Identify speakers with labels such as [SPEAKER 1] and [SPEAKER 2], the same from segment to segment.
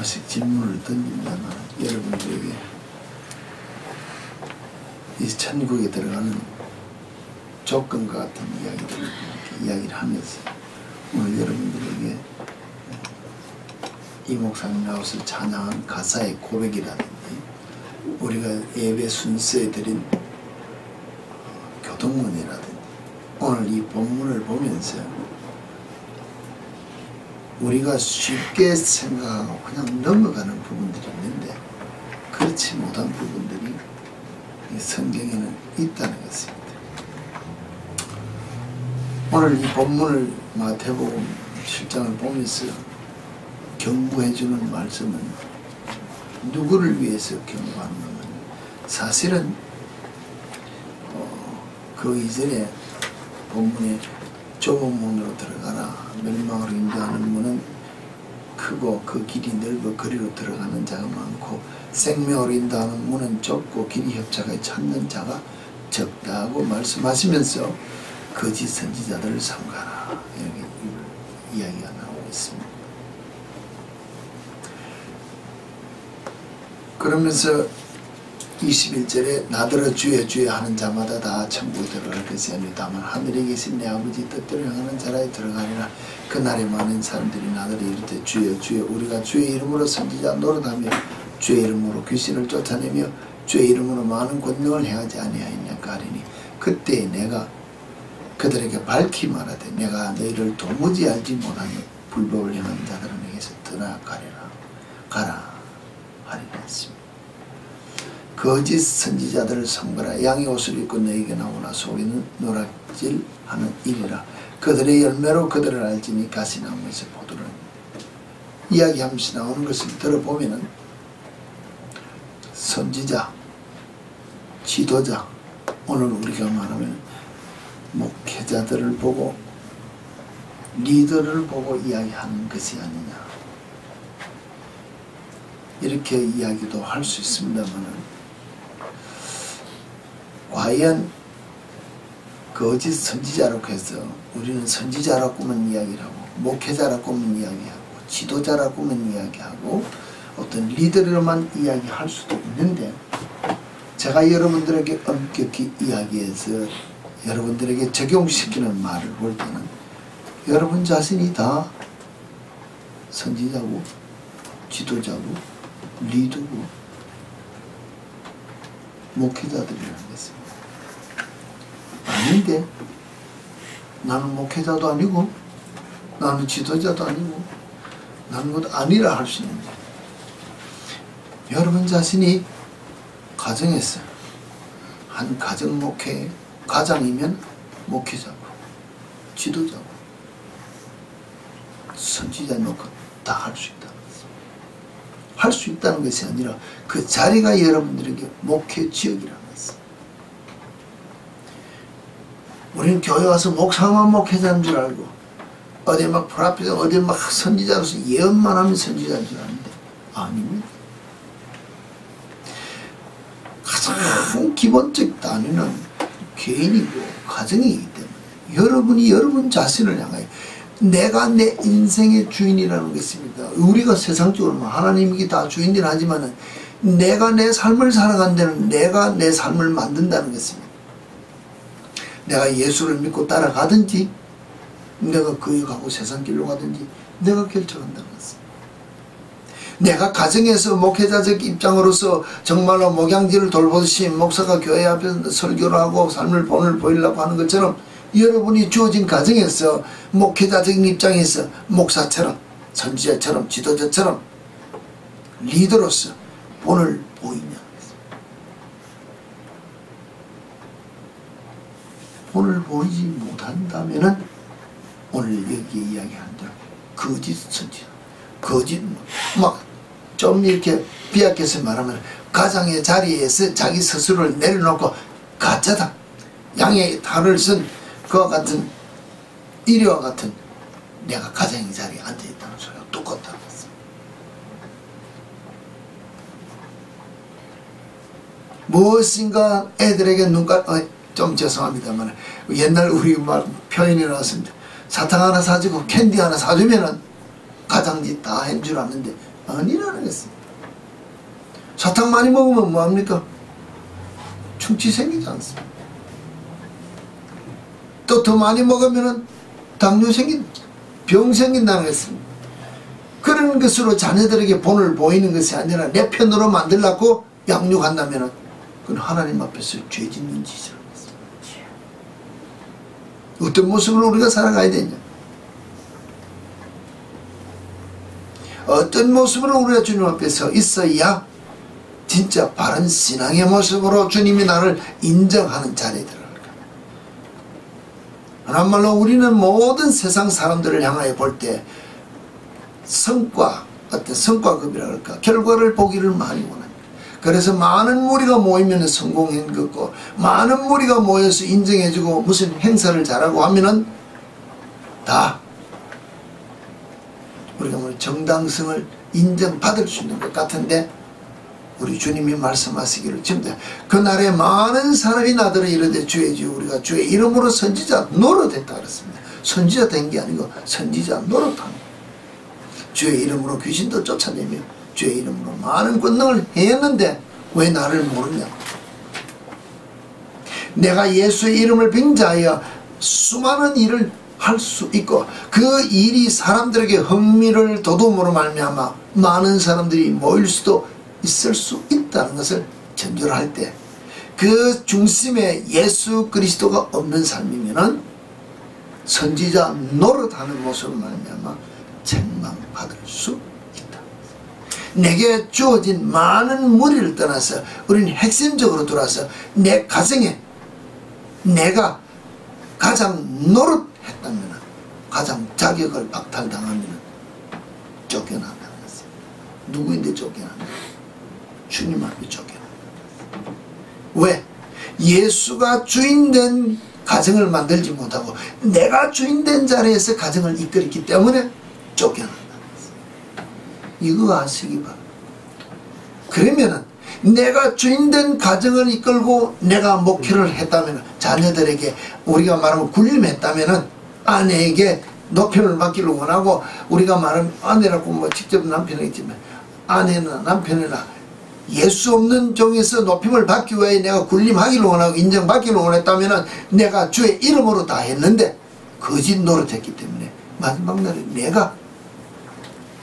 [SPEAKER 1] 하나씩 질문을 던진다면 여러분들에게 이 천국에 들어가는 조건과 같은 이야기들을 이야기를 하면서 오늘 여러분들에게 이 목사님 나와서 찬양한 가사의 고백이라든지 우리가 예배 순서에 드린 교동문이라든지 오늘 이 본문을 보면서 우리가 쉽게 생각하고 그냥 넘어가는 부분들이 있는데 그렇지 못한 부분들이 이 성경에는 있다는 것입니다. 오늘 이 본문을 마태복음 7장을 보면서 경고해주는 말씀은 누구를 위해서 경고하는 것은 사실은 그 이전에 본문에 좁은 문으로 들어가라 멸망으로 인도하는 문은 크고 그 길이 넓어 그리로 들어가는 자가 많고 생명으로 인도하는 문은 좁고 길이 협착하여 찾는 자가 적다고 말씀하시면서 거짓 선지자들을 삼가라 이렇게 이야기가 나오고 있습니다. 그러면서 21절에 나더러 주여 주여 하는 자마다 다 천국에 들어갈 것이 아니요 다만 하늘에 계신 내 아버지 뜻대로 행하는 자라에 들어가리라. 그날에 많은 사람들이 나더러 이르되 주여 주여 우리가 주의 이름으로 선지자 노릇하며 주의 이름으로 귀신을 쫓아내며 주의 이름으로 많은 권능을 행하지 아니하였냐까 하리니 그때 내가 그들에게 밝히 말하되 내가 너희를 도무지 알지 못하며 불법을 행하는 자들에게서 떠나가리라 가라 하리라 했습니다. 거짓 선지자들을 삼가라. 양의 옷을 입고 너에게 나오나 속에는 노랗질하는 일이라. 그들의 열매로 그들을 알지니 가시나무에서 포도를 이야기하면서 나오는 것을 들어보면은 선지자, 지도자, 오늘 우리가 말하면 목회자들을 보고 리더를 보고 이야기하는 것이 아니냐 이렇게 이야기도 할 수 있습니다만은 과연 거짓 선지자라고 해서 우리는 선지자라고만 이야기를 하고 목회자라고만 이야기하고 지도자라고만 이야기하고 어떤 리더로만 이야기할 수도 있는데 제가 여러분들에게 엄격히 이야기해서 여러분들에게 적용시키는 말을 볼 때는 여러분 자신이 다 선지자고 지도자고 리더고 목회자들이라는 것입니다. 아닌데 나는 목회자도 아니고 나는 지도자도 아니고 나는 것 아니라 할 수 있는데 여러분 자신이 가정에서 한 가정 목회 가장이면 목회자고 지도자고 선지자 놓고 다 할 수 있다는 것입니다. 할 수 있다는 것이 아니라 그 자리가 여러분들에게 목회 지역이라는 것입니다. 우리는 교회 와서 목사만 목회자인 줄 알고 어디 막 프라피드 어디 막 선지자로서 예언만 하면 선지자인 줄 아는데 아닙니다. 가장 기본적 단위는 개인이고 가정이기 때문에 여러분이 여러분 자신을 향하여 내가 내 인생의 주인이라는 것입니다. 우리가 세상적으로 하나님이 다 주인이라 하지만은 내가 내 삶을 살아간 데는 내가 내 삶을 만든다는 것입니다. 내가 예수를 믿고 따라가든지 내가 그에 가고 세상 길로 가든지 내가 결정한다는 것입니다. 내가 가정에서 목회자적 입장으로서 정말로 목양지를 돌보듯이 목사가 교회 앞에서 설교를 하고 삶을 본을 보이려고 하는 것처럼 여러분이 주어진 가정에서 목회자적인 입장에서 목사처럼 선지자처럼 지도자처럼 리더로서 본을 보이냐 본을 보이지 못한다면은 오늘 여기 이야기하는 대로 거짓 선지자 거짓 막 좀 이렇게 비약해서 말하면 가장의 자리에서 자기 스스로를 내려놓고 가짜다 양의 탈을 쓴 그와 같은 이리와 같은 내가 가장의 자리에 앉아있다는 소리가 똑같다는 것입니다. 무엇인가 애들에게 좀 죄송합니다만 옛날 우리 말 표현이 나왔습니다. 사탕 하나 사주고 캔디 하나 사주면은 가장짓 다 한 줄 아는데 아니라는 것입니다. 사탕 많이 먹으면 뭐합니까? 충치 생기지 않습니다. 또 더 많이 먹으면 당뇨 병 생긴다는 것입니다. 그런 것으로 자녀들에게 본을 보이는 것이 아니라 내 편으로 만들려고 양육한다면 그건 하나님 앞에서 죄 짓는 짓이라는 것입니다. 어떤 모습으로 우리가 살아가야 되냐? 어떤 모습으로 우리가 주님 앞에 서 있어야 진짜 바른 신앙의 모습으로 주님이 나를 인정하는 자리에 들어갈까? 한말로 우리는 모든 세상 사람들을 향하여 볼 때 어떤 성과급이라 그럴까? 결과를 보기를 많이 원합니다. 그래서 많은 무리가 모이면 성공한 것고, 많은 무리가 모여서 인정해주고 무슨 행사를 잘하고 하면은 다 우리가 뭐 정당성을 인정받을 수 있는 것 같은데, 우리 주님이 말씀하시기를 지금 그날에 많은 사람이 나더러 이르되 주의 주 우리가 주의 이름으로 선지자 노릇했다 그랬습니다. 선지자 된 게 아니고 선지자 노릇한 주의 이름으로 귀신도 쫓아내며 주의 이름으로 많은 권능을 행했는데 왜 나를 모르냐? 내가 예수의 이름을 빙자하여 수많은 일을 할 수 있고 그 일이 사람들에게 흥미를 돋움으로 말미암아 많은 사람들이 모일 수도 있을 수 있다는 것을 전조를 할 때 그 중심에 예수 그리스도가 없는 삶이면은 선지자 노릇하는 모습을 말미암아 책망받을 수 있다. 내게 주어진 많은 무리를 떠나서 우리는 핵심적으로 돌아서 내 가정에 내가 가장 노릇했다면, 가장 자격을 박탈당하면 쫓겨난다는 것입니다. 누구인데 쫓겨난다? 주님 앞에 쫓겨난다. 왜? 예수가 주인된 가정을 만들지 못하고 내가 주인된 자리에서 가정을 이끌었기 때문에 쫓겨난다는 것입니다. 이거 아시기 바랍니다. 그러면은 내가 주인된 가정을 이끌고 내가 목회를 했다면, 자녀들에게 우리가 말하면 군림했다면은 아내에게 노편을 맡기를 원하고, 우리가 말하면 아내라고 뭐 직접 남편이 있지만 아내나 남편이나 예수 없는 종에서 높임을 받기 위해 내가 군림하기를 원하고 인정받기를 원했다면 내가 주의 이름으로 다 했는데 거짓 노릇했기 때문에 마지막 날에 내가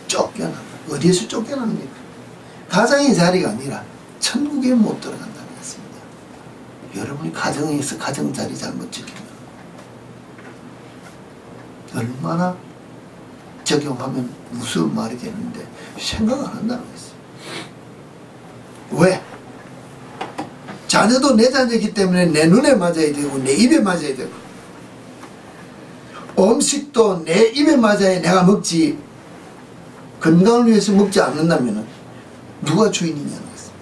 [SPEAKER 1] 쫓겨난다. 어디에서 쫓겨납니까? 가장의 자리가 아니라 천국에 못 들어간다는 것입니다. 여러분이 가정에서 가정 자리 잘못 지키면 얼마나 적용하면 무서운 말이 되는데 생각 안 한다는 것입니다. 왜? 자녀도 내 자녀이기 때문에 내 눈에 맞아야 되고 내 입에 맞아야 되고, 음식도 내 입에 맞아야 내가 먹지, 건강을 위해서 먹지 않는다면 누가 주인이냐는 것입니다.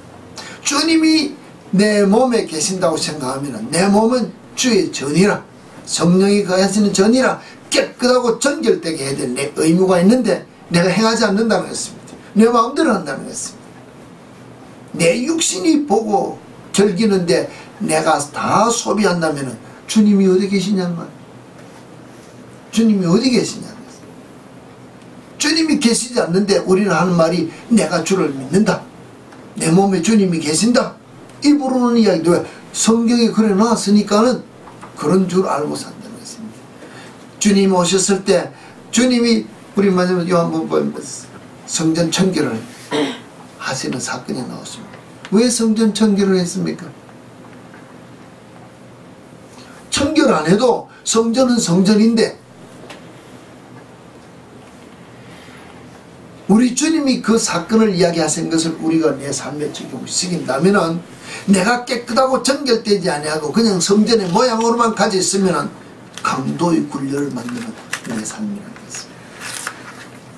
[SPEAKER 1] 주님이 내 몸에 계신다고 생각하면 내 몸은 주의 전이라, 성령이 거하시는 전이라 깨끗하고 정결되게 해야 될 내 의무가 있는데 내가 행하지 않는다는 것입니다. 내 마음대로 한다는 것입니다. 내 육신이 보고 즐기는데 내가 다 소비한다면 주님이 어디 계시냐는 말. 주님이 어디 계시냐는 말. 주님이 계시지 않는데 우리는 하는 말이 내가 주를 믿는다, 내 몸에 주님이 계신다, 입으로는 이야기도 왜? 성경에 그래 놨으니까는 그런 줄 알고 산다는 것입니다. 주님 오셨을 때 주님이 우리 마지막 요한복음 성전 청결을 하시는 사건이 나왔습니다. 왜 성전 청결을 했습니까? 청결 안 해도 성전은 성전인데, 우리 주님이 그 사건을 이야기하신 것을 우리가 내 삶에 적용시킨다면 내가 깨끗하고 정결되지 아니하고 그냥 성전의 모양으로만 가져 있으면 강도의 굴려를 만드는 내 삶이라는 것입니다.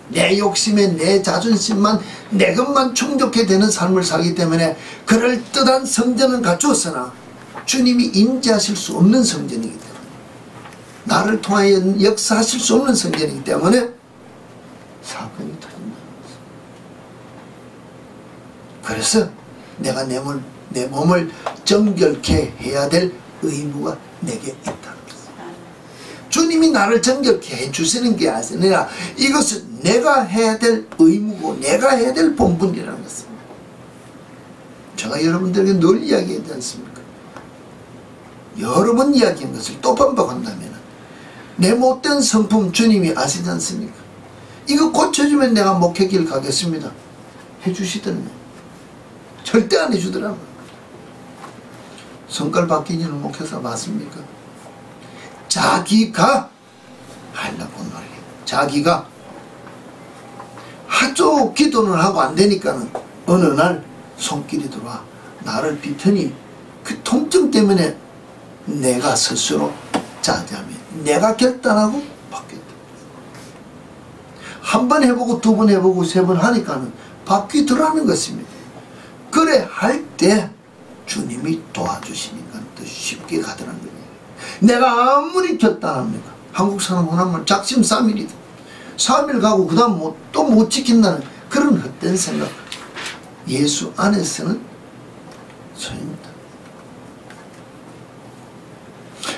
[SPEAKER 1] 내 욕심에 내 자존심만 내 것만 충족해 되는 삶을 살기 때문에 그럴듯한 성전은 갖추었으나 주님이 임재하실 수 없는 성전이기 때문에, 나를 통하여 역사하실 수 없는 성전이기 때문에 사건이 터진다는 것입니다. 그래서 내가 내 몸을 정결케 해야 될 의무가 내게 있다는 것입니다. 주님이 나를 정결케 해주시는 게 아니라 이것은 내가 해야 될 의무고 내가 해야 될 본분이라는 것입니다. 제가 여러분들에게 늘 이야기하지 않습니까? 여러 번 이야기한 것을 또 반복한다면 내 못된 성품 주님이 아시지 않습니까? 이거 고쳐주면 내가 목회길 가겠습니다. 해주시더라고요. 절대 안 해주더라고요. 성깔 바뀌지는 목회사 맞습니까? 자기가 하려고 노력해. 자기가 하도 기도는 하고 안 되니까는 어느 날 손길이 들어와 나를 비터니 그 통증 때문에 내가 스스로 자제하며 내가 결단하고 바뀌었다. 한 번 해보고 두 번 해보고 세 번 하니까는 바뀌더라는 것입니다. 그래 할 때 주님이 도와주시니까 더 쉽게 가더라는 거예요. 내가 아무리 결단합니까? 한국 사람 하나만 작심삼일이다. 3일 가고 그 다음 또 못 지킨다는 그런 헛된 생각. 예수 안에서는 소입니다.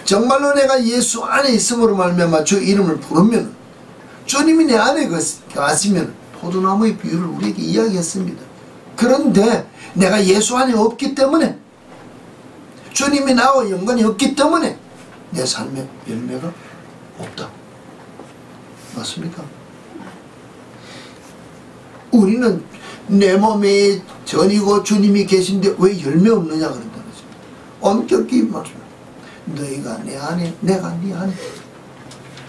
[SPEAKER 1] 정말로 내가 예수 안에 있음으로 말미암아 주 이름을 부르면 주님이 내 안에 가시면 포도나무의 비유를 우리에게 이야기했습니다. 그런데 내가 예수 안에 없기 때문에 주님이 나와 연관이 없기 때문에 내 삶에 열매가 없다. 맞습니까? 우리는 내 몸에 전이고 주님이 계신데 왜 열매 없느냐 그런다는 거죠. 엄격히 말합니다. 너희가 내 안에 내가 네 안에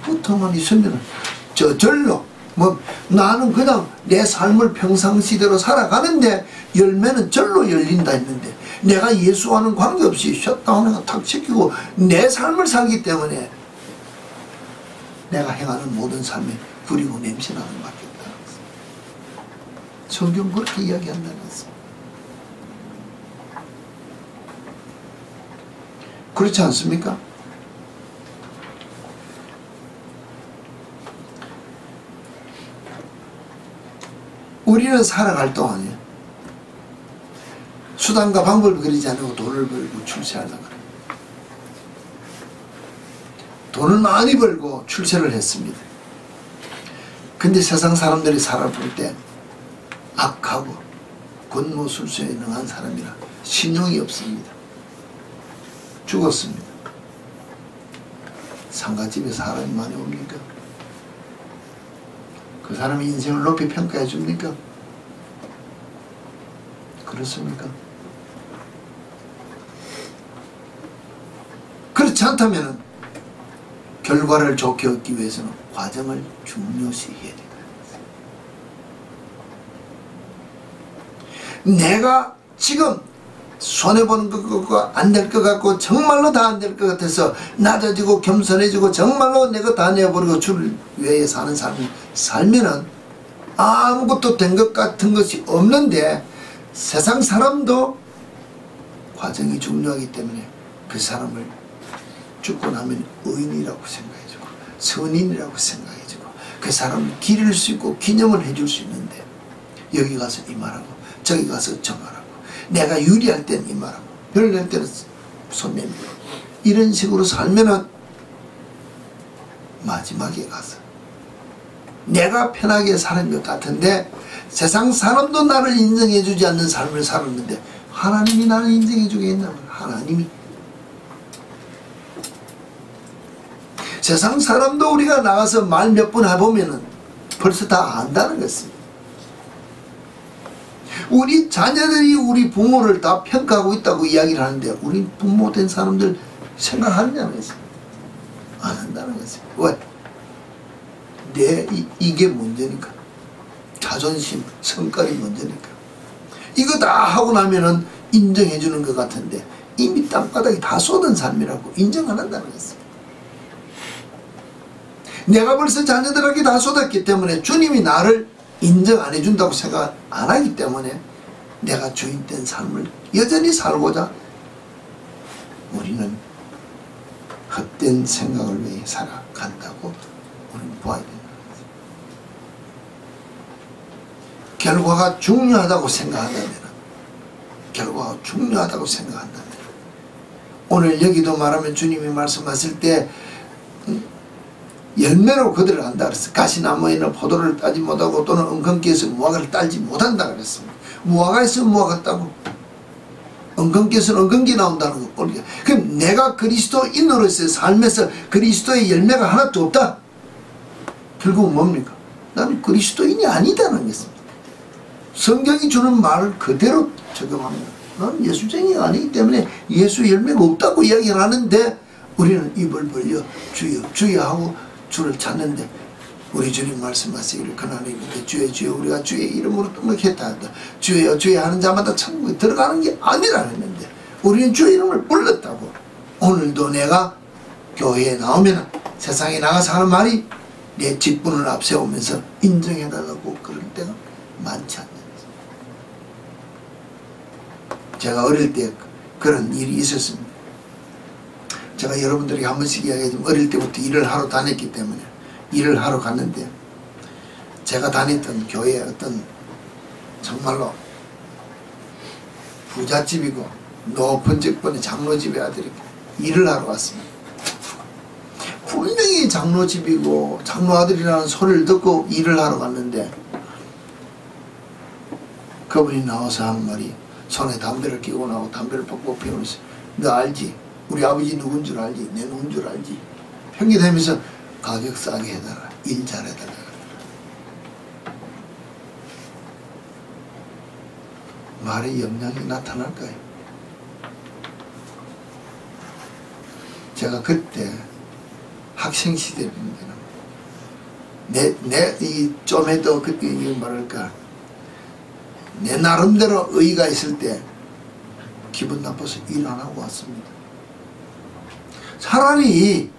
[SPEAKER 1] 붙어만 있으면 저절로 나는 그냥 내 삶을 평상시대로 살아가는데 열매는 절로 열린다 했는데 내가 예수와는 관계없이 셧다운을 탁 시키고 내 삶을 살기 때문에 내가 행하는 모든 삶에 불이고 냄새나는 밖에 없다는 것입니다. 성경 그렇게 이야기한다는 것입니다. 그렇지 않습니까? 우리는 살아갈 동안에 수단과 방법을 그리지 않고 돈을 벌고 출세하려고 그래요. 돈을 많이 벌고 출세를 했습니다. 근데 세상 사람들이 살아볼 때 악하고 권모술수에 능한 사람이라 신용이 없습니다. 죽었습니다. 상가집에 사람이 많이 옵니까? 그 사람의 인생을 높이 평가해 줍니까? 그렇습니까? 그렇지 않다면 결과를 좋게 얻기 위해서는 과정을 중요시 해야 된다. 내가 지금 손해보는 것과 안 될 것 같고 정말로 다 안 될 것 같아서 낮아지고 겸손해지고 정말로 내가 다 내어버리고 주를 위해 사는 삶을 살면은 아무것도 된 것 같은 것이 없는데 세상 사람도 과정이 중요하기 때문에 그 사람을 죽고 나면 의인이라고 생각해주고 선인이라고 생각해주고 그 사람을 기릴 수 있고 기념을 해줄 수 있는데 여기 가서 이 말하고 저기 가서 저 말하고 내가 유리할 때는 이 말하고 별낼 때는 손 내밀고 이런 식으로 살면은 마지막에 가서 내가 편하게 사는 것 같은데 세상 사람도 나를 인정해주지 않는 삶을 살았는데 하나님이 나를 인정해주겠냐면 하나님이 세상 사람도 우리가 나가서 말 몇 번 해보면은 벌써 다 안다는 것입니다. 우리 자녀들이 우리 부모를 다 평가하고 있다고 이야기를 하는데 우리 부모 된 사람들 생각하느냐는 것입니다. 안 한다는 것입니다. 왜? 이게 문제니까. 자존심, 성깔이 문제니까. 이거 다 하고 나면은 인정해 주는 것 같은데 이미 땅바닥에 다 쏟은 삶이라고 인정 안 한다는 것입니다. 내가 벌써 자녀들에게 다 쏟았기 때문에 주님이 나를 인정 안 해준다고 생각 안 하기 때문에 내가 주인된 삶을 여전히 살고자 우리는 헛된 생각을 위해 살아간다고 우리는 보아야 된다. 결과가 중요하다고 생각한다면 오늘 여기도 말하면 주님이 말씀하실 때 열매로 그들을 안다 그랬어. 가시나무에는 포도를 따지 못하고 또는 엉겅퀴에서 무화과를 딸지 못한다 그랬습니다. 무화과에 있으면 무화과 따고 엉겅퀴에서는 엉겅퀴 나온다는 거. 그럼 내가 그리스도인으로서의 삶에서 그리스도의 열매가 하나도 없다. 결국은 뭡니까? 나는 그리스도인이 아니다는 것입니다. 성경이 주는 말을 그대로 적용합니다. 나는 예수쟁이가 아니기 때문에 예수 열매가 없다고 이야기를 하는데 우리는 입을 벌려 주여 주여 하고 주를 찾는데 우리 주님 말씀하시기를 그날에 주여 주여 우리가 주의 이름으로 등록했다 한다. 주여 주여 하는 자마다 천국에 들어가는 게 아니라 했는데 우리는 주의 이름을 불렀다고. 오늘도 내가 교회에 나오면 세상에 나가서 하는 말이 내 직분을 앞세우면서 인정해달라고 그럴 때가 많지 않는 거죠. 제가 어릴 때 그런 일이 있었습니다. 제가 여러분들에게 한 번씩 이야기하지만 어릴 때부터 일을 하러 다녔기 때문에 일을 하러 갔는데 제가 다녔던 교회에 어떤 정말로 부잣집이고 높은 직분의 장로집의 아들이 일을 하러 왔습니다. 분명히 장로집이고 장로 아들이라는 소리를 듣고 일을 하러 갔는데 그분이 나와서 하는 말이 손에 담배를 끼고 나오고 담배를 뻑뻑 피우면서 너 알지? 우리 아버지 누군 줄 알지? 내 누군 줄 알지? 평기대면서 가격 싸게 해달라. 일 잘해달라. 말의 영향이 나타날까요? 제가 그때 학생 시절입니다. 이 좀에도 그때 말할까 내 나름대로 의의가 있을 때 기분 나빠서 일 안 하고 왔습니다. 차라리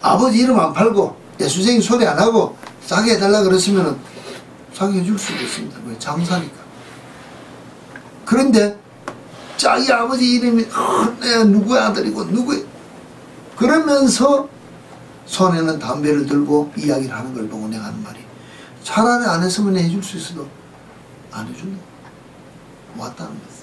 [SPEAKER 1] 아버지 이름 안 팔고 예수쟁이 소리 안 하고 싸게 해달라 그랬으면 싸게 해줄 수도 있습니다. 왜? 장사니까. 그런데 자기 아버지 이름이 내가 누구의 아들이고 누구의 그러면서 손에는 담배를 들고 이야기를 하는 걸 보고 내가 하는 말이 차라리 안 했으면 해줄 수 있어도 안 해준다. 왔다는 거지.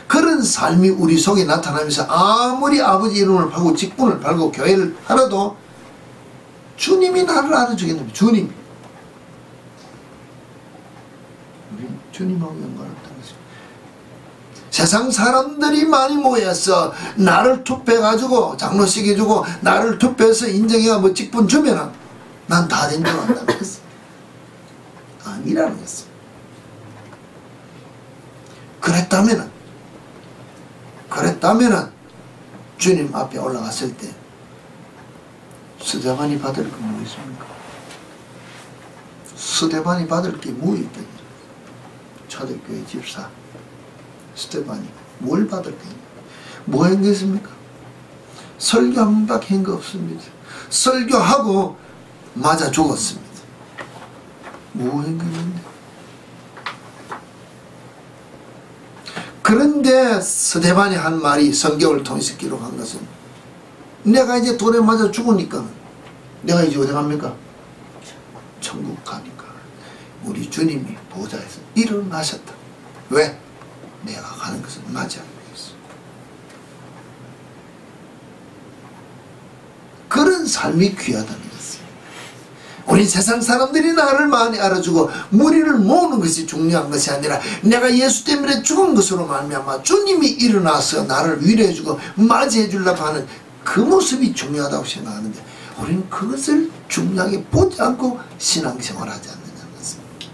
[SPEAKER 1] 그런 삶이 우리 속에 나타나면서 아무리 아버지 이름을 팔고 직분을 팔고 교회를 하라도 주님이 나를 알아주겠는데 주님이 우리 주님하고 연관없다는 거죠. 세상 사람들이 많이 모여서 나를 투표해가지고 장로식 해주고 나를 투표해서 인정해가 뭐 직분 주면은 난 다 된 줄 안다는 거지. 아니라는 거지. 그랬다면은 주님 앞에 올라갔을 때 스데반이 받을 게 뭐 있습니까? 스데반이 받을 게 뭐 있겠냐? 초대교회 집사 스데반이 뭘 받을 게 있냐? 뭐 한 게 있습니까? 설교 한 밖에 한 거 없습니다. 설교하고 맞아 죽었습니다. 뭐 한 게 있는데? 그런데 스데반이 한 말이 성경을 통해서 기록한 것은 내가 이제 돌에 맞아 죽으니까 내가 이제 어디 갑니까? 천국 가니까 우리 주님이 보좌에서 일어나셨다. 왜? 내가 가는 것은 맞이하기 위해서. 그런 삶이 귀하다는 것입니다. 우리 세상 사람들이 나를 많이 알아주고 무리를 모으는 것이 중요한 것이 아니라 내가 예수 때문에 죽은 것으로 말미암아 주님이 일어나서 나를 위로해주고 맞이해주려고 하는 그 모습이 중요하다고 생각하는데 우리는 그것을 중요하게 보지 않고 신앙생활하지 않느냐는 것입니다.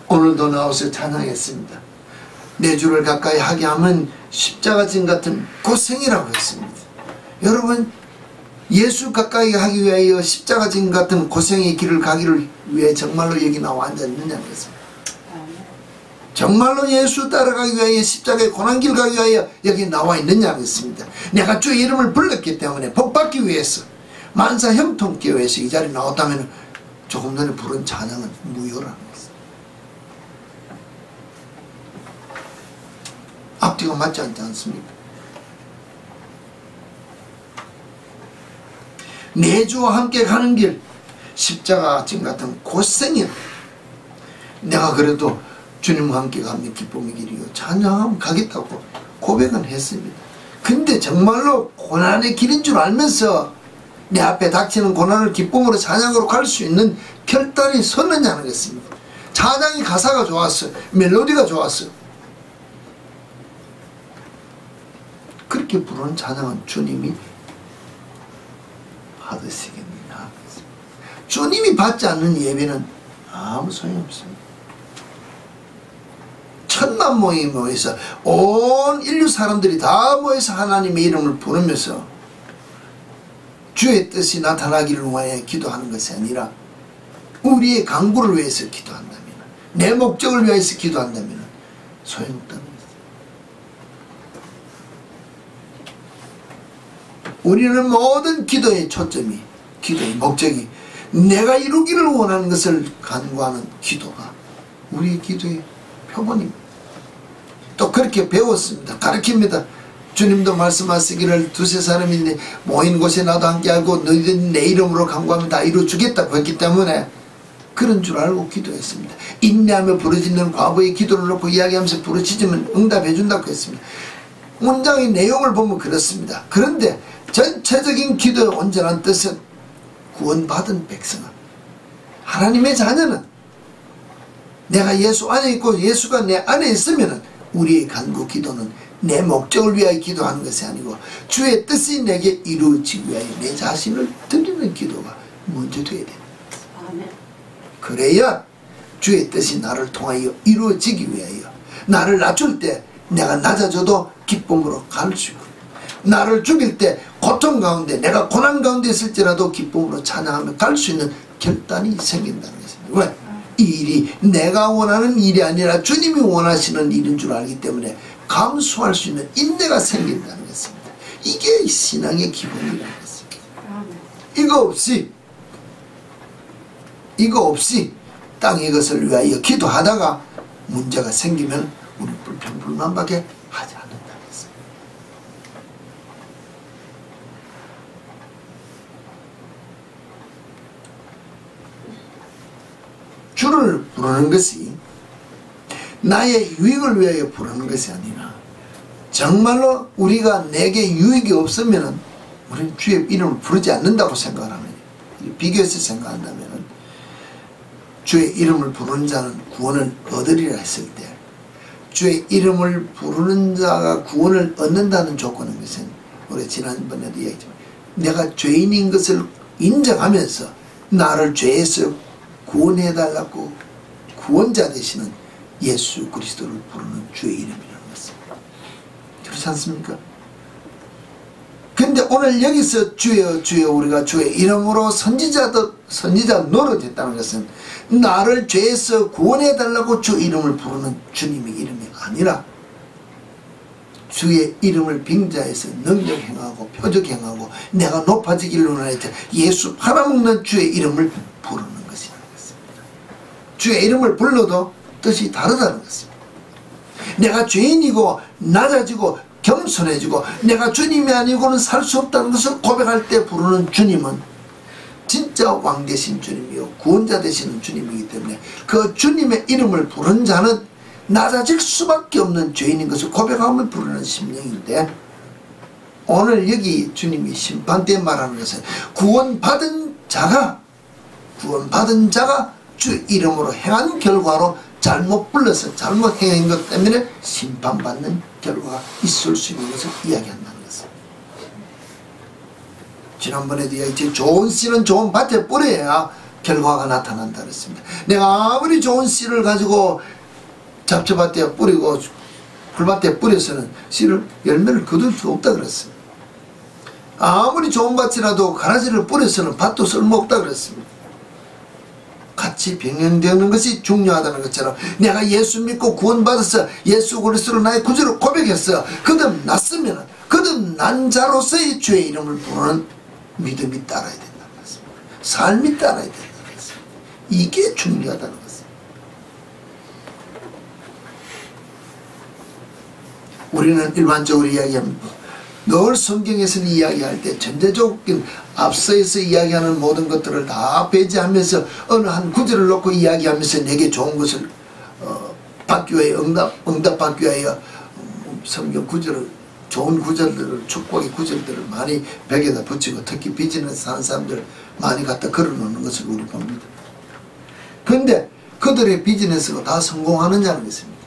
[SPEAKER 1] 오늘도 나와서 찬양했습니다. 내 주를 가까이 하게 하면 십자가진 같은 고생이라고 했습니다. 여러분 예수 가까이 하기 위하여 십자가진 같은 고생의 길을 가기를 위해 정말로 여기 나와 앉았느냐는 것입니다. 정말로 예수 따라가기 위하여 십자가의 고난길 가기 위하여 여기 나와 있느냐는 것입니다. 내가 주의 이름을 불렀기 때문에 복받기 위해서 만사 형통기 위해서 이 자리에 나왔다면 조금 전에 부른 찬양은 무효라는 것입니다. 앞뒤가 맞지 않지 않습니까? 내 주와 함께 가는 길 십자가 진 같은 고생이야. 내가 그래도 주님과 함께 가면 기쁨의 길이요 찬양하면 가겠다고 고백은 했습니다. 근데 정말로 고난의 길인 줄 알면서 내 앞에 닥치는 고난을 기쁨으로 찬양으로 갈 수 있는 결단이 섰느냐는 것입니다. 찬양이 가사가 좋았어. 멜로디가 좋았어. 그렇게 부르는 찬양은 주님이 받으시겠느냐. 주님이 받지 않는 예배는 아무 소용이 없습니다. 천만 명이 모여서 온 인류 사람들이 다 모여서 하나님의 이름을 부르면서 주의 뜻이 나타나기를 위하여 기도하는 것이 아니라 우리의 강구를 위해서 기도한다면, 내 목적을 위해서 기도한다면 소용없다는 것입니다. 우리는 모든 기도의 초점이, 기도의 목적이 내가 이루기를 원하는 것을 간구하는 기도가 우리의 기도의 표본입니다. 또 그렇게 배웠습니다. 가르칩니다. 주님도 말씀하시기를 두세 사람이 모인 곳에 나도 함께하고 너희들 내 이름으로 간구하면 다 이루어주겠다고 했기 때문에 그런 줄 알고 기도했습니다. 인내하며 부르짖는 과부의 기도를 놓고 이야기하면서 부르짖으면 응답해 준다고 했습니다. 문장의 내용을 보면 그렇습니다. 그런데 전체적인 기도의 온전한 뜻은 구원받은 백성은, 하나님의 자녀는 내가 예수 안에 있고 예수가 내 안에 있으면 우리의 간구 기도는 내 목적을 위하여 기도하는 것이 아니고 주의 뜻이 내게 이루어지기 위하여 내 자신을 드리는 기도가 먼저 되어야 됩니다. 그래야 주의 뜻이 나를 통하여 이루어지기 위하여, 나를 낮출 때 내가 낮아져도 기쁨으로 갈 수 있고, 나를 죽일 때 고통 가운데, 내가 고난 가운데 있을지라도 기쁨으로 찬양하며 갈 수 있는 결단이 생긴다는 것입니다. 왜? 이 일이 내가 원하는 일이 아니라 주님이 원하시는 일인 줄 알기 때문에 감수할 수 있는 인내가 생긴다는 것입니다. 이게 신앙의 기본이라는 것입니다. 이거 없이 땅의 것을 위하여 기도하다가 문제가 생기면 우리 불평불만밖에 하지 않는다는 것입니다. 주를 부르는 것이 나의 유익을 위하여 부르는 것이 아니라 정말로 우리가 내게 유익이 없으면 우리는 주의 이름을 부르지 않는다고 생각을 합니다. 비교해서 생각한다면 주의 이름을 부르는 자는 구원을 얻으리라 했을 때, 주의 이름을 부르는 자가 구원을 얻는다는 조건은 것은 우리 지난번에도 이야기했지만 내가 죄인인 것을 인정하면서 나를 죄에서 구원해달라고 구원자 되시는 예수 그리스도를 부르는 주의 이름이라는 것입니다. 그렇지 않습니까? 근데 오늘 여기서 주여 주여 우리가 주의 이름으로 선지자 노릇했다는 것은 나를 죄에서 구원해달라고 주 이름을 부르는 주님의 이름이 아니라 주의 이름을 빙자해서 능력 행하고 표적 행하고 내가 높아지기를 원할 때 예수 팔아먹는 주의 이름을 부르는 것이라는 것입니다. 주의 이름을 불러도 뜻이 다르다는 것입니다. 내가 죄인이고 낮아지고 겸손해지고 내가 주님이 아니고는 살 수 없다는 것을 고백할 때 부르는 주님은 진짜 왕 되신 주님이요 구원자 되시는 주님이기 때문에 그 주님의 이름을 부른 자는 낮아질 수밖에 없는 죄인인 것을 고백하면 부르는 심령인데, 오늘 여기 주님이 심판 때 말하는 것은 구원받은 자가 주 이름으로 행한 결과로 잘못 불러서 잘못 행한 것 때문에 심판받는 결과가 있을 수 있는 것을 이야기한다는 것입니다. 지난번에도 이야기했지, 좋은 씨는 좋은 밭에 뿌려야 결과가 나타난다 그랬습니다. 내가 아무리 좋은 씨를 가지고 잡초밭에 뿌리고 풀밭에 뿌려서는 씨를 열매를 거둘 수 없다 그랬습니다. 아무리 좋은 밭이라도 가라지를 뿌려서는 밭도 쓸모없다 그랬습니다. 같이 병행되는 것이 중요하다는 것처럼 내가 예수 믿고 구원받아서 예수 그리스도로 나의 구주를 고백했어. 거듭났으면 거듭난 자로서의 주의 이름을 부르는 믿음이 따라야 된다는 것입니다. 삶이 따라야 된다는 것입니다. 이게 중요하다는 것입니다. 우리는 일반적으로 이야기합니다. 늘 성경에서는 이야기할 때 전제적인 앞서에서 이야기하는 모든 것들을 다 배제하면서 어느 한 구절을 놓고 이야기하면서 내게 좋은 것을 받기 위하여 응답받기 위하여 성경 구절을 좋은 구절들을 축복의 구절들을 많이 벽에다 붙이고 특히 비즈니스 하는 사람들 많이 갖다 걸어놓는 것을 우리 봅니다. 그런데 그들의 비즈니스가 다 성공하느냐는 것입니다.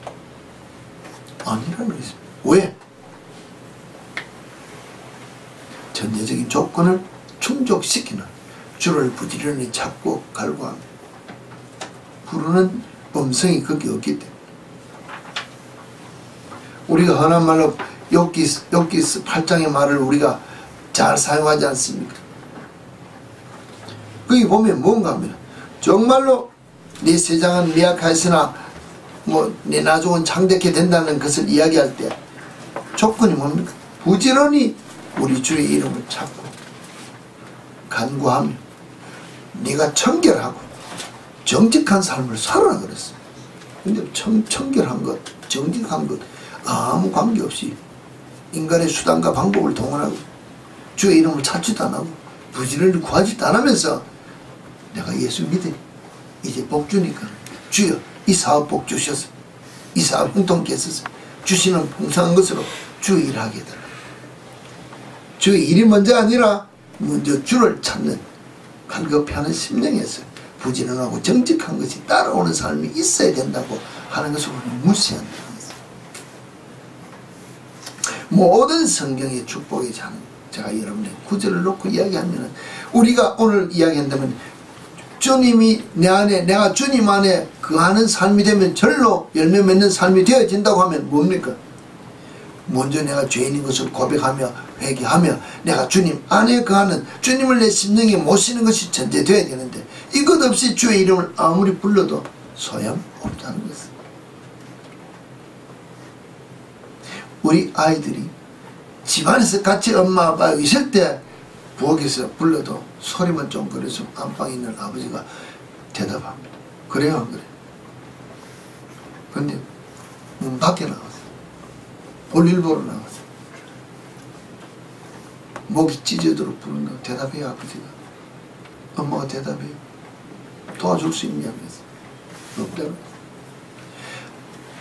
[SPEAKER 1] 아니라는 것입니다. 왜? 전제적인 조건을 충족시키는 주를 부지런히 찾고 갈구하며 부르는 음성이 거기 없기 때문에 우리가 흔한 말로 욥기 8장의 말을 우리가 잘 사용하지 않습니까? 거기 보면 뭔가 하면 정말로 네 세상은 미약하였으나 네 나중은 창대케 된다는 것을 이야기할 때 조건이 뭡니까? 부지런히 우리 주의 이름을 찾고 간구하며 네가 청결하고 정직한 삶을 살아라 그랬어. 근데 청결한 것, 정직한 것 아무 관계없이 인간의 수단과 방법을 동원하고 주의 이름을 찾지도 안 하고 부지런히 구하지도 안 하면서 내가 예수 믿으니 이제 복 주니까 주여 이 사업 복 주셔서 이 사업 형통케 해서 주시는 풍성한 것으로 주의 일을 하게 되라. 주의 일이 먼저 아니라 먼저 주를 찾는 갈급해하는 심령에서 부지런하고 정직한 것이 따라오는 삶이 있어야 된다고 하는 것을 우리는 무시한다는 것입니다. 모든 성경의 축복의 자는 제가 여러분의 구절을 놓고 이야기하면 우리가 오늘 이야기한다면 주님이 내 안에 내가 주님 안에 거하는 삶이 되면 절로 열매 맺는 삶이 되어진다고 하면 뭡니까? 먼저 내가 죄인인 것을 고백하며 회개하며 내가 주님 안에 거하는 주님을 내 심령에 모시는 것이 전제되어야 되는데 이것 없이 주의 이름을 아무리 불러도 소용없다는 것입니다. 우리 아이들이 집안에서 같이 엄마 아빠 있을 때 부엌에서 불러도 소리만 좀 그래서 안방에 있는 아버지가 대답합니다. 그래요 안 그래요? 근데 문 밖에 나갔어요. 볼일 보러 나갔어요. 목이 찢어도록 부른다고 대답해요 아버지가. 엄마가 대답해요. 도와줄 수 있냐면서 없다고.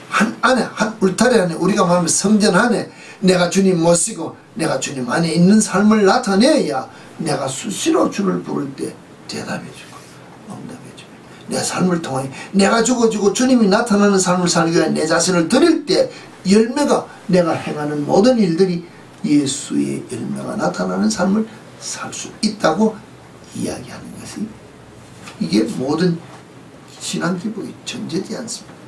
[SPEAKER 1] 한 안에 한 울타리 안에 우리가 말하면 성전 안에 내가 주님 모시고 내가 주님 안에 있는 삶을 나타내야 내가 수시로 주를 부를 때 대답해주고 응답해주고 내 삶을 통해 내가 죽어주고 주님이 나타나는 삶을 살기 위해 내 자신을 드릴 때 열매가 내가 행하는 모든 일들이 예수의 열매가 나타나는 삶을 살 수 있다고 이야기하는 것이 이게 모든 신앙 기복이 전제되지 않습니다.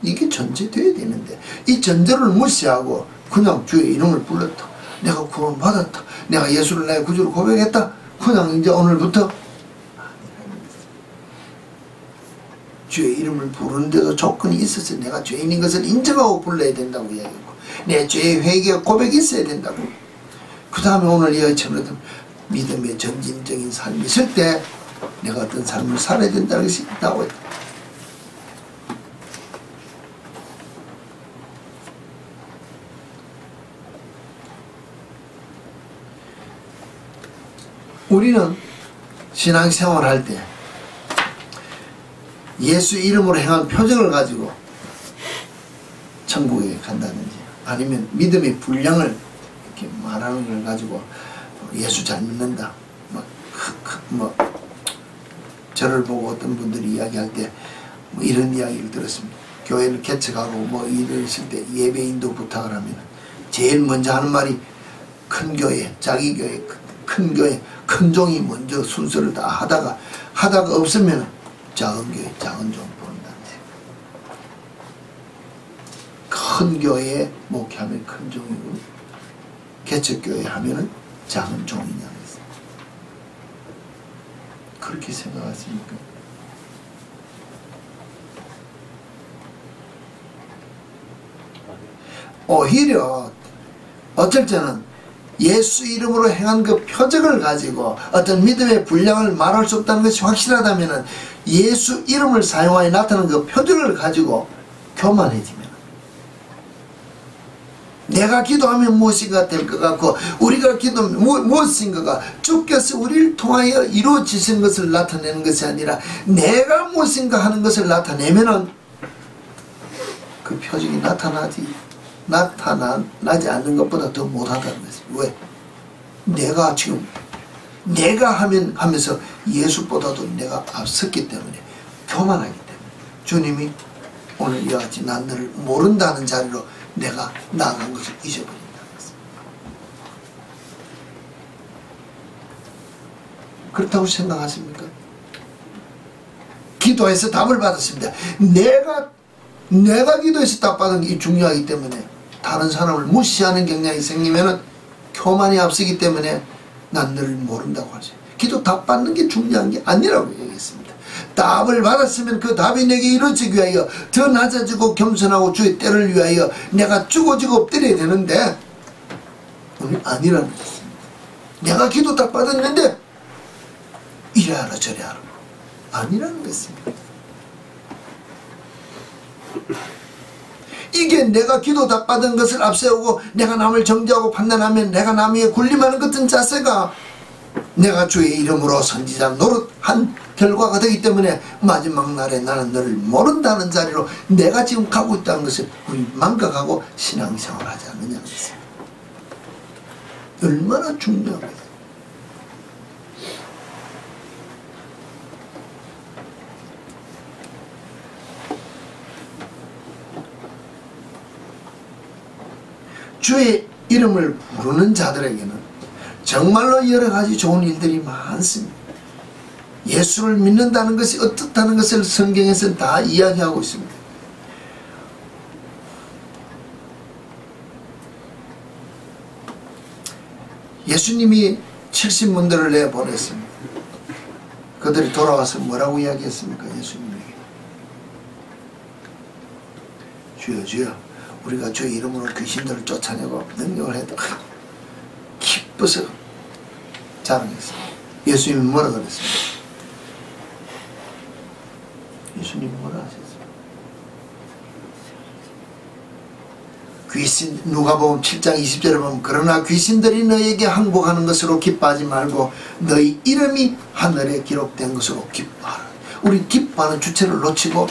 [SPEAKER 1] 이게 전제되어야 되는데 이 전제를 무시하고 그냥 주의 이름을 불렀다. 내가 구원받았다. 내가 예수를 나의 구주로 고백했다. 그냥 이제 오늘부터 주의 이름을 부르는데도 조건이 있어서 내가 죄인인 것을 인정하고 불러야 된다고 이야기했고 내 죄의 회개와 고백이 있어야 된다고. 그 다음에 오늘 이야기처럼 믿음의 전진적인 삶이 있을 때 내가 어떤 삶을 살아야 된다는 것이 있다고 했다. 우리는 신앙생활 할 때 예수 이름으로 행한 표적을 가지고 천국에 간다든지 아니면 믿음의 분량을 이렇게 말하는 걸 가지고 예수 잘 믿는다 저를 보고 어떤 분들이 이야기할 때 이런 이야기를 들었습니다. 교회를 개척하고 이러실 때 예배 인도 부탁을 하면 제일 먼저 하는 말이 큰 교회, 자기 교회, 큰 교회, 큰 종이 먼저 순서를 다 하다가 없으면 작은 교회, 작은 종 부른다는 큰 교회에 목회하면 큰 종이고 개척교회 하면은 작은 종이냐고 했어요. 그렇게 생각하십니까? 오히려 어쩔 때는 예수 이름으로 행한 그 표적을 가지고 어떤 믿음의 분량을 말할 수 없다는 것이 확실하다면 예수 이름을 사용하여 나타나는 그 표적을 가지고 교만해지면 내가 기도하면 무엇인가 될 것 같고 우리가 기도하면 무엇인가가 주께서 우리를 통하여 이루어지신 것을 나타내는 것이 아니라 내가 무엇인가 하는 것을 나타내면은 그 표적이 나타나지 않는 것보다 더 못하다는 것이. 왜? 내가 지금 내가 하면서 예수보다도 내가 앞섰기 때문에, 교만하기 때문에 주님이 오늘 이와 같이 난 너를 모른다는 자리로 내가 나아간 것을 잊어버린다는 것입니다. 그렇다고 생각하십니까? 기도해서 답을 받았습니다. 내가 기도해서 답 받은 게 중요하기 때문에 다른 사람을 무시하는 경향이 생기면은 교만이 앞서기 때문에 난 너를 모른다고 하죠. 기도 답 받는 게 중요한 게 아니라고 얘기했습니다. 답을 받았으면 그 답이 내게 이루어지기 위하여 더 낮아지고 겸손하고 주의 때를 위하여 내가 죽어지고 엎드려야 되는데 오늘 아니라는 것입니다. 내가 기도 답 받았는데 이래 하라 저래 하라 아니라는 것입니다. 이게 내가 기도 답 받은 것을 앞세우고 내가 남을 정죄하고 판단하면 내가 남 위에 군림하는 같은 자세가 내가 주의 이름으로 선지자 노릇한 결과가 되기 때문에 마지막 날에 나는 너를 모른다는 자리로 내가 지금 가고 있다는 것을 우리 망각하고 신앙생활을 하지 않느냐는 것입니다. 얼마나 중요합니다. 주의 이름을 부르는 자들에게는 정말로 여러가지 좋은 일들이 많습니다. 예수를 믿는다는 것이 어떻다는 것을 성경에서는 다 이야기하고 있습니다. 예수님이 70문들을 내보냈습니다. 그들이 돌아와서 뭐라고 이야기했습니까? 예수님에게 주여 주여 우리가 주의 이름으로 귀신들을 쫓아내고 능력을 해도 기뻐서 자랑했어요. 예수님이 뭐라 그랬습니까? 예수님이 뭐라 하셨어요? 귀신, 누가복음 7장 20절에 보면 그러나 귀신들이 너에게 항복하는 것으로 기뻐하지 말고 너희 이름이 하늘에 기록된 것으로 기뻐하라. 우리 기뻐하는 주체를 놓치고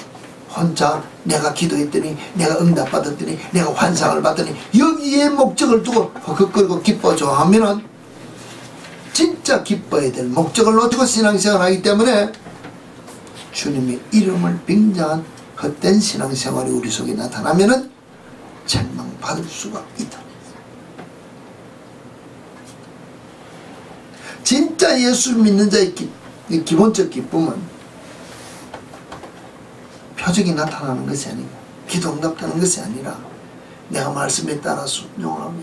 [SPEAKER 1] 혼자 내가 기도했더니 내가 응답받았더니 내가 환상을 받더니 여기에 목적을 두고 헛헛거리고 기뻐져 하면은 진짜 기뻐해야 될 목적을 놓치고 신앙생활을 하기 때문에 주님의 이름을 빙자한 헛된 신앙생활이 우리 속에 나타나면은 책망받을 수가 있다. 진짜 예수 믿는 자의 기본적 기쁨은 표적이 나타나는 것이 아니고 기도 응답되는 것이 아니라 내가 말씀에 따라 순종하며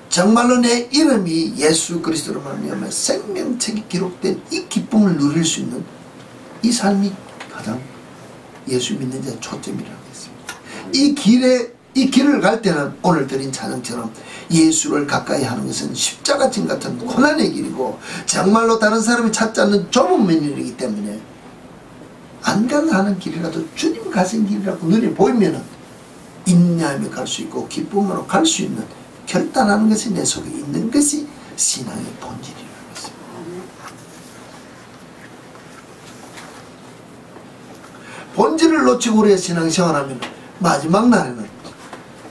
[SPEAKER 1] 정말로 내 이름이 예수 그리스도로 말미암아 생명책이 기록된 이 기쁨을 누릴 수 있는 이 삶이 가장 예수 믿는 자의 초점이라고 했습니다. 이 길을 갈 때는 오늘 드린 찬양처럼 예수를 가까이 하는 것은 십자가짐 같은 고난의 길이고 정말로 다른 사람이 찾지 않는 좁은 면이기 때문에 안 가는 길이라도 주님 가신 길이라고 눈에 보이면은 인내하며 갈 수 있고 기쁨으로 갈 수 있는 결단하는 것이 내 속에 있는 것이 신앙의 본질이라는 것입니다. 본질을 놓치고 우리의 신앙생활하면 마지막 날에는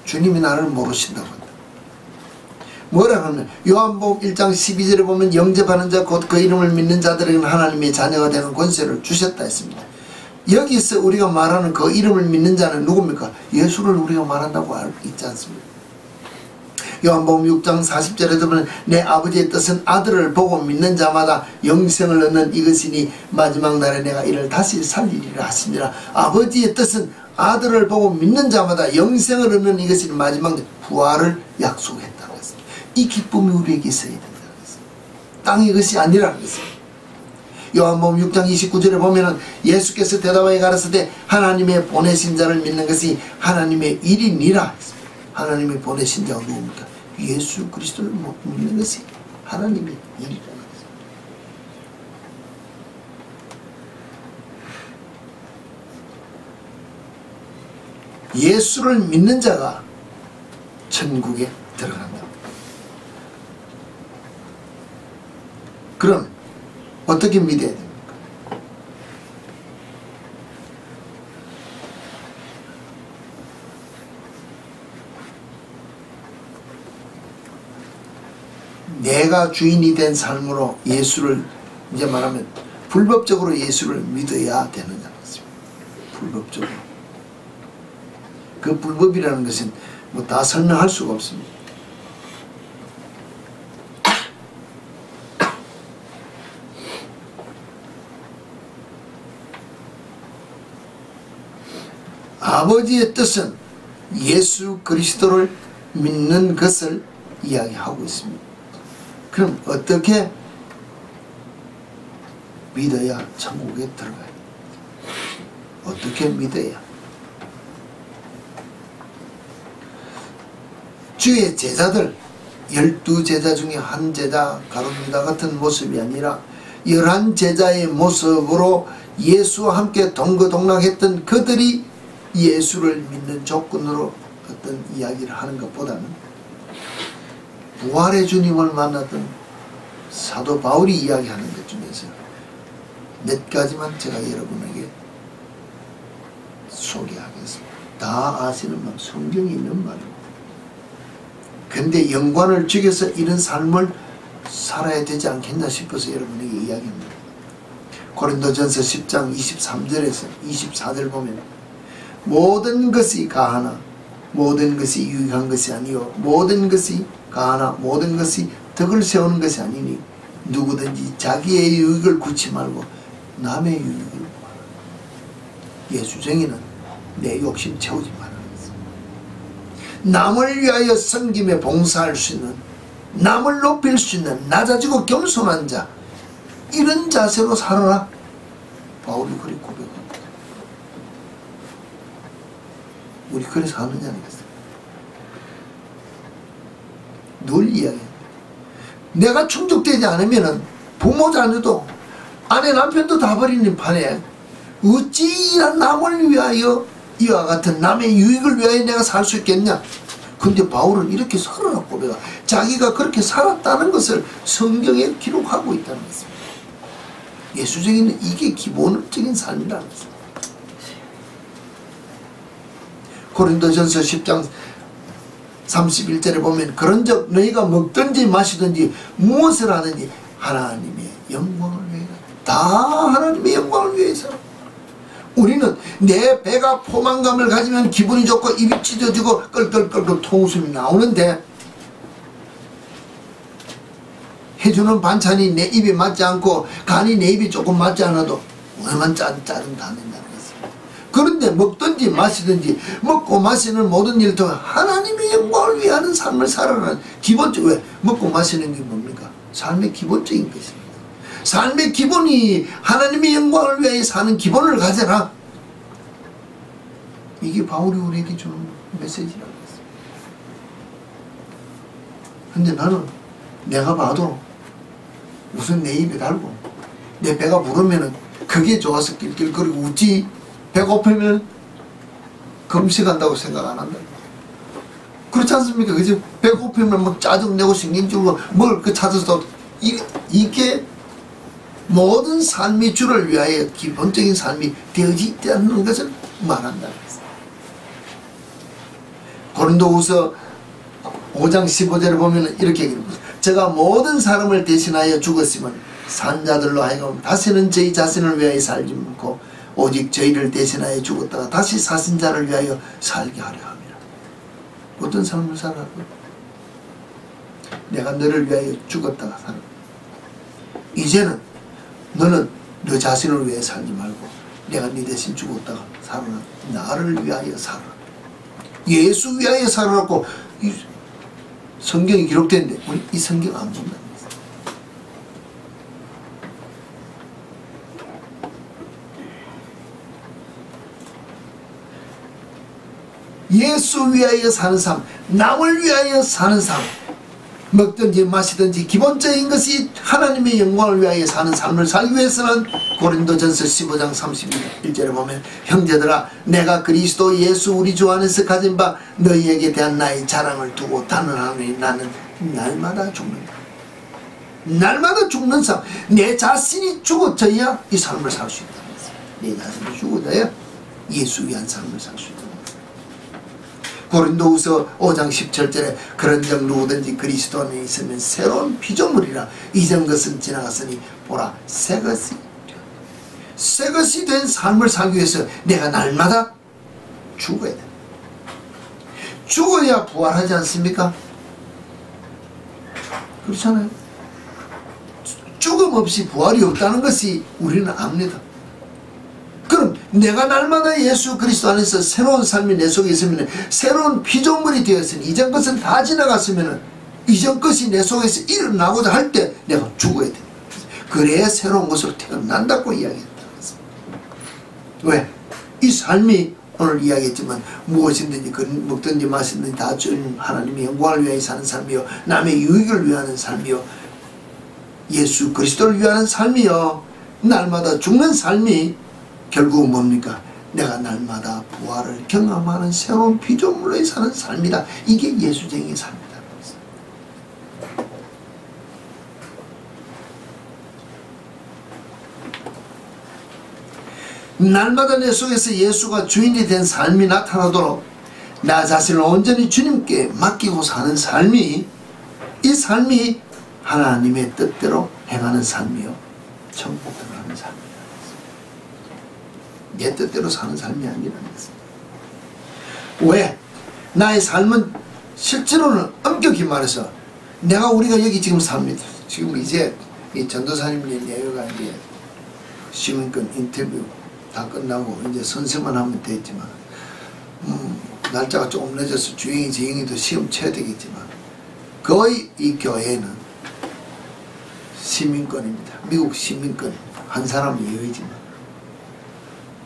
[SPEAKER 1] 주님이 나를 모르신다고 한다. 뭐라 하면 요한복음 1장 12절에 보면 영접하는 자 곧 그 이름을 믿는 자들에게는 하나님의 자녀가 되는 권세를 주셨다 했습니다. 여기서 우리가 말하는 그 이름을 믿는 자는 누굽니까? 예수를 우리가 말한다고 알고 있지 않습니까? 요한복음 6장 40절에 보면 내 아버지의 뜻은 아들을 보고 믿는 자마다 영생을 얻는 이것이니 마지막 날에 내가 이를 다시 살리리라 하시니라. 아버지의 뜻은 아들을 보고 믿는 자마다 영생을 얻는 이것이 마지막 날 부활을 약속했다는 것입니다. 이 기쁨이 우리에게 있어야 된다는 것입니다. 땅의 것이 아니라는 것입니다. 요한복음 6장 29절에 보면은 예수께서 대답하여 가라사대 하나님의 보내신 자를 믿는 것이 하나님의 일이니라. 하나님의 보내신 자가 누굽니까? 예수 그리스도를 믿는 것이 하나님의 일이라는 것입니다. 예수를 믿는 자가 천국에 들어간다. 그럼 어떻게 믿어야 됩니까? 내가 주인이 된 삶으로 예수를, 이제 말하면 불법적으로 예수를 믿어야 되는 것입니다. 불법적으로. 그 불법이라는 것은 뭐 다 설명할 수가 없습니다. 아버지의 뜻은 예수 그리스도를 믿는 것을 이야기하고 있습니다. 그럼 어떻게 믿어야 천국에 들어가요? 어떻게 믿어야? 주의 제자들 12제자 중에 한 제자 가룟유다 같은 모습이 아니라 11제자의 모습으로 예수와 함께 동거동락했던 그들이 예수를 믿는 조건으로 어떤 이야기를 하는 것보다는 부활의 주님을 만났던 사도 바울이 이야기하는 것 중에서 몇 가지만 제가 여러분에게 소개하겠습니다. 다 아시는 말, 성경에 있는 말입니다. 근데 영광을 죽여서 이런 삶을 살아야 되지 않겠나 싶어서 여러분에게 이야기합니다. 고린도전서 10장 23절에서 24절 보면 모든 것이 가하나 모든 것이 유익한 것이 아니요 모든 것이 가하나 모든 것이 덕을 세우는 것이 아니니 누구든지 자기의 유익을 굳지 말고 남의 유익을 구하라. 예수쟁이는 내 욕심 채우지 말아라. 남을 위하여 섬김에 봉사할 수 있는, 남을 높일 수 있는 낮아지고 겸손한 자, 이런 자세로 살아라. 바울이 그렇게 고백합니다. 우리 그래서 하느냐 아니겠어요? 늘 이야기합니다. 내가 충족되지 않으면 부모 자녀도 아내 남편도 다 버리는 판에 어찌 이런 남을 위하여 이와 같은 남의 유익을 위하여 내가 살 수 있겠냐? 근데 바울은 이렇게 살아라 고백하, 자기가 그렇게 살았다는 것을 성경에 기록하고 있다는 것입니다. 예수적인 이게 기본적인 삶이라는 것입니다. 고린도전서 10장 31절에 보면 그런즉 너희가 먹든지 마시든지 무엇을 하든지 하나님의 영광을 위해, 다 하나님의 영광을 위해서. 우리는 내 배가 포만감을 가지면 기분이 좋고 입이 찢어지고 껄껄껄껄 통웃음이 나오는데 해주는 반찬이 내 입에 맞지 않고 간이 내 입에 조금 맞지 않아도 얼마나 짜증 다 낸다는 것입니다. 그런데 먹든지 마시든지 먹고 마시는 모든 일을 통해 하나님의 영광을 위하는 삶을 살아가는 기본적, 왜? 먹고 마시는 게 뭡니까? 삶의 기본적인 것입니다. 삶의 기본이 하나님의 영광을 위해 사는 기본을 가져라. 이게 바울이 우리에게 주는 메시지라고 했습니다. 근데 나는 내가 봐도 우선 내 입에 달고 내 배가 부르면은 그게 좋아서 낄낄거리고 웃지, 배고프면 금식한다고 생각 안 한다. 그렇지 않습니까? 그죠? 배고프면 막 짜증내고 신경질고 뭘 그 찾아서 이게 모든 삶의 주를 위하여 기본적인 삶이 되어지지 않는 것을 말한다는 것입니다. 고린도후서 5장 15절에 보면 이렇게 얘기합니다. 제가 모든 사람을 대신하여 죽었으면 산자들로 하여금 다시는 저희 자신을 위하여 살지 않고 오직 저희를 대신하여 죽었다가 다시 사신 자를 위하여 살게 하려 합니다. 어떤 삶을 살아고? 내가 너를 위하여 죽었다가 살아. 이제는 너는 너 자신을 위해 살지 말고 내가 네 대신 죽었다가 살아라. 나를 위하여 살아라. 예수 위하여 살아라고 이 성경이 기록되는데 우리 이 성경 안 본다는 거예요. 예수 위하여 사는 삶, 남을 위하여 사는 삶, 먹든지 마시든지 기본적인 것이 하나님의 영광을 위하여 사는 삶을 살기 위해서는 고린도전서 15장 31절에 보면 형제들아 내가 그리스도 예수 우리 주 안에서 가진 바 너희에게 대한 나의 자랑을 두고 단언하노니 나는 날마다 죽는다. 날마다 죽는 삶. 내 자신이 죽어져야 이 삶을 살 수 있다는 것입니다. 내 자신이 죽어져야 예수 위한 삶을 살 수 있다. 고린도후서 5장 17절에 그런즉 누구든지 그리스도 안에 있으면 새로운 피조물이라 이전 것은 지나갔으니 보라 새것이 된 삶을 살기 위해서 내가 날마다 죽어야 돼. 죽어야 부활하지 않습니까? 그렇잖아요. 죽음 없이 부활이 없다는 것이 우리는 압니다. 그럼 내가 날마다 예수 그리스도 안에서 새로운 삶이 내 속에 있으면 새로운 피조물이 되었으니 이전 것은 다 지나갔으면 이전 것이 내 속에서 일어나고자 할 때 내가 죽어야 돼. 그래야 새로운 것으로 태어난다고 이야기했다. 왜? 이 삶이 오늘 이야기했지만 무엇이든지 먹든지 마시든지 다 주님 하나님의 영광을 위하여 사는 삶이요 남의 유익을 위하는 삶이요 예수 그리스도를 위하는 삶이요 날마다 죽는 삶이 결국은 뭡니까? 내가 날마다 부활을 경험하는 새로운 피조물로 사는 삶이다. 이게 예수쟁이의 삶이다. 날마다 내 속에서 예수가 주인이 된 삶이 나타나도록 나 자신을 온전히 주님께 맡기고 사는 삶이 이 삶이 하나님의 뜻대로 행하는 삶이요 천국 들어가는 삶이다. 내 뜻대로 사는 삶이 아니라는 것입니다. 왜? 나의 삶은 실제로는 엄격히 말해서 우리가 여기 지금 삽니다. 지금 이제 이 전도사님들이 내려가 이제 시민권 인터뷰 다 끝나고 이제 선서만 하면 되겠지만 날짜가 조금 늦어서 주행이 지행이도 시험 쳐야 되겠지만 거의 이 교회는 시민권입니다. 미국 시민권 한 사람이 예외지만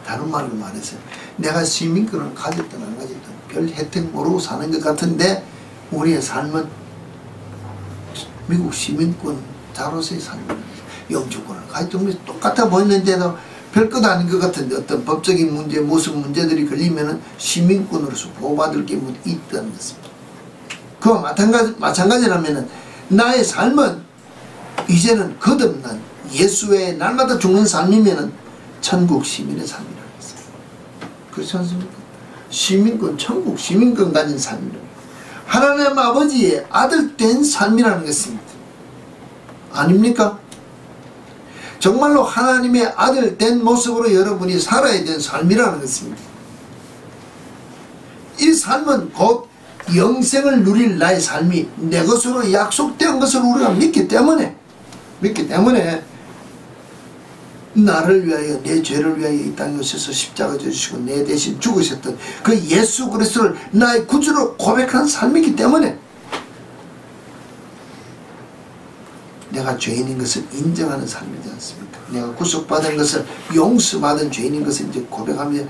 [SPEAKER 1] 다른 말로 말해서 내가 시민권을 가졌든 안 가졌든 별 혜택 모르고 사는 것 같은데 우리의 삶은 미국 시민권 자로서의 삶입니다. 영주권을 가졌든 똑같아 보이는데도 별것 아닌 것 같은데 어떤 법적인 문제 무슨 문제들이 걸리면은 시민권으로서 보호받을 게 있다는 것입니다. 그와 마찬가지라면은 나의 삶은 이제는 거듭난 예수의 날마다 죽는 삶이면은 천국 시민의 삶이라는 것입니다. 그렇지 않습니까? 시민권, 천국 시민권 가진 삶이라는 하나님 아버지의 아들 된 삶이라는 것입니다. 아닙니까? 정말로 하나님의 아들 된 모습으로 여러분이 살아야 되는 삶이라는 것입니다. 이 삶은 곧 영생을 누릴 나의 삶이 내 것으로 약속된 것을 우리가 믿기 때문에 나를 위하여 내 죄를 위하여 이 땅에 오셔서 십자가 주시고 내 대신 죽으셨던 그 예수 그리스도를 나의 구주로 고백하는 삶이기 때문에 내가 죄인인 것을 인정하는 삶이지 않습니까? 내가 구속받은 것을 용서받은 죄인인 것을 이제 고백하며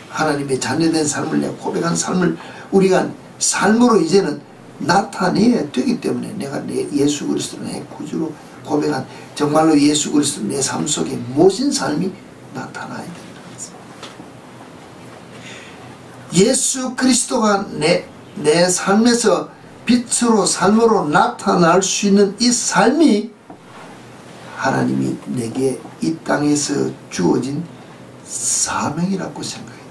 [SPEAKER 1] 하나님의 자녀된 삶을 내가 고백한 삶을 우리가 삶으로 이제는 나타내야 되기 때문에 내가 내 예수 그리스도를 내 구주로 고백한 정말로 예수 그리스도 내 삶 속에 모신 삶이 나타나야 된다는 것입니다. 예수 그리스도가 내 삶에서 빛으로 삶으로 나타날 수 있는 이 삶이 하나님이 내게 이 땅에서 주어진 사명이라고 생각해요.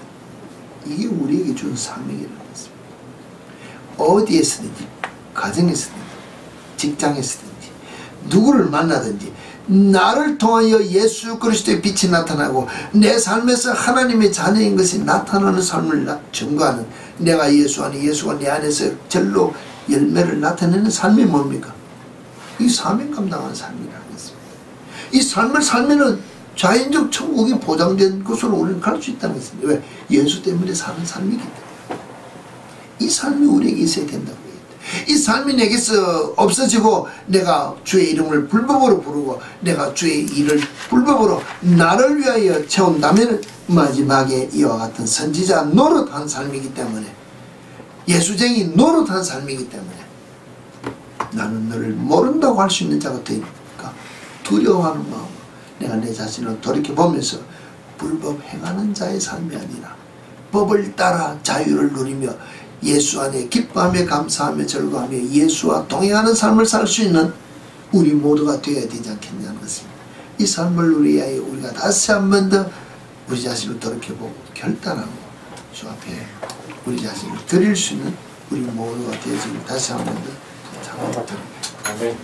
[SPEAKER 1] 이게 우리에게 준 사명이라는 것입니다. 어디에서든지 가정에서든지 직장에서든지 누구를 만나든지 나를 통하여 예수 그리스도의 빛이 나타나고 내 삶에서 하나님의 자녀인 것이 나타나는 삶을 증거하는 내가 예수 안에 예수가 내 안에서 절로 열매를 나타내는 삶이 뭡니까? 이 사명 감당하는 삶이라는 것입니다. 이 삶을 살면은 자연적 천국이 보장된 것으로 우리는 갈 수 있다는 것입니다. 왜? 예수 때문에 사는 삶이기 때문에. 이 삶이 우리에게 있어야 된다고 해요. 이 삶이 내게서 없어지고 내가 주의 이름을 불법으로 부르고 내가 주의 일을 불법으로 나를 위하여 채운다면 마지막에 이와 같은 선지자 노릇한 삶이기 때문에 예수쟁이 노릇한 삶이기 때문에 나는 너를 모른다고 할 수 있는 자가 되니까 두려워하는 마음, 내가 내 자신을 돌이켜보면서 불법 행하는 자의 삶이 아니라 법을 따라 자유를 누리며 예수 안에 기뻐하며 감사하며 즐거워하며 예수와 동행하는 삶을 살 수 있는 우리 모두가 되어야 되지 않겠냐는 것입니다. 이 삶을 누려야 우리가 다시 한 번 더 우리 자신을 돌이켜보고 결단하고 주 앞에 우리 자신을 드릴 수 있는 우리 모두가 되어지길 다시 한 번 더 부탁드립니다.
[SPEAKER 2] 아멘.